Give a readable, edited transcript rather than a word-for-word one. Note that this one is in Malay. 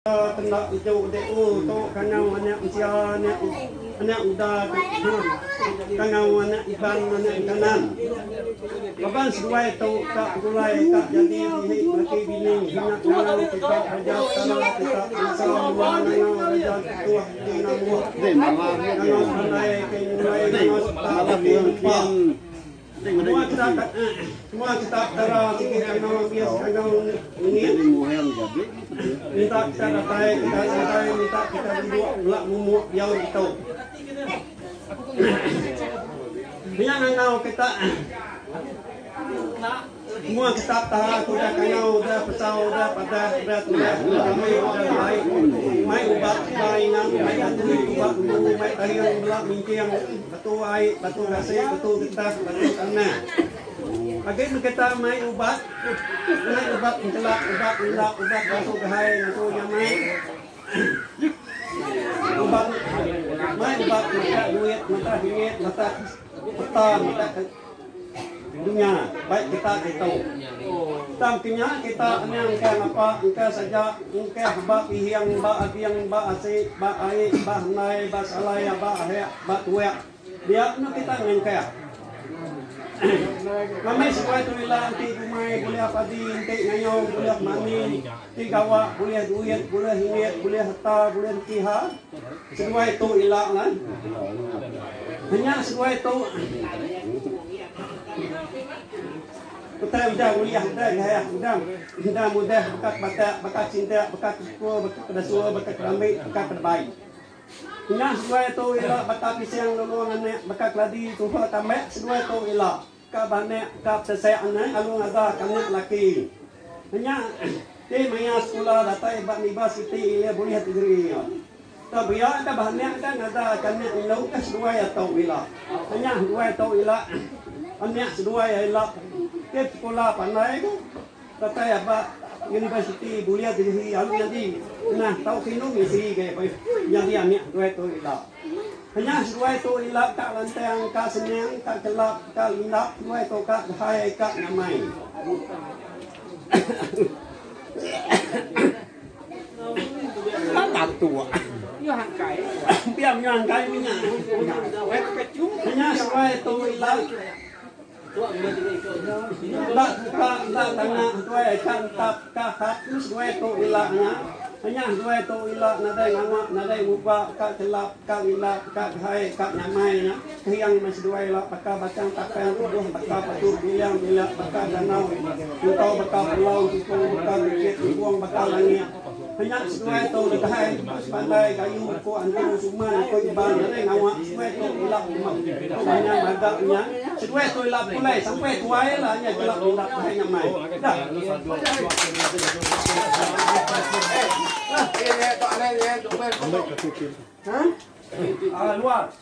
Tenda itu DU tu kanau anak usia anak udah kanau anak iban anak kanan. Kapan sesuai tu tak mulai tak jadi laki bini anak kanau kita aja kanau kita insya Allah kanau aja tua di namu kanau mulai kanau tak semua kita tera sikit kanau bias kanau ini minta kita datai kita santai minta kita duduk belak mumuk jauh itu dia kanau kita semua kita tara sudah kanau sudah pesau sudah pada berat kami sudah baik mai ubat mainan mai antri ubat mai tayang belak mincing batu air batu kasih batu getah batu tanah Agak kita mai ubat mencelak ubat masuk ke hai masuk nyamai ubat mata duit mata ringgit mata peta mata dunia baik kita tahu tampaknya kita angka apa angka saja angka haba yang asik ba air ba nai ba salai ba ahya ba tua dia kita angka kami sesuai tu ilah anti kumai boleh apa di anti ngayong boleh mani di gawa boleh duit boleh ringgit boleh harta boleh kiha sesuai tu ilah kan hanya sesuai tu kita sudah kuliah sudah mudah bakat cinta bakat suka bakat kedasua bakat keramik bakat terbaik hanya sesuai tu ilah bakat pisang lolongan bakat ladi tuha tambah sesuai tu ilah kabane kap sesai anak alung ada kanak laki hanya maya sekolah datai bak universiti ia boleh degree tapi ya ada bahannya kan ada kanak ilau kas dua ya tau ila hanya dua tau ila anak dua ya ila ke sekolah pandai tu datai apa universiti boleh degree alung jadi nah tau kinung isi ke jadi anak dua tau ila hanya sesuai tu ilah kak lantang kak senang kak gelap kak lindap sesuai tu kak hai kak namai tak tua biar nyangkai minyak hanya sesuai tu ilah tak tanya sesuai kan tak kak sesuai tu ilahnya hanya dua tu ilah nadai ngamak nadai muka kak celap kak ilah kak hai kak nyamai nya yang masih dua ilah bakal bacang takkan tubuh bakal patur bilang bila bakal danau engkau bakal pulau tukung bakal bukit buang bakal langit hanya dua tu dikahai pandai kayu ko antu suman ko iban nadai ngamak dua tu ilah hanya madaknya dua tu ilah pulai sampai tuai lah hanya celap ilah hai nyamai dah luar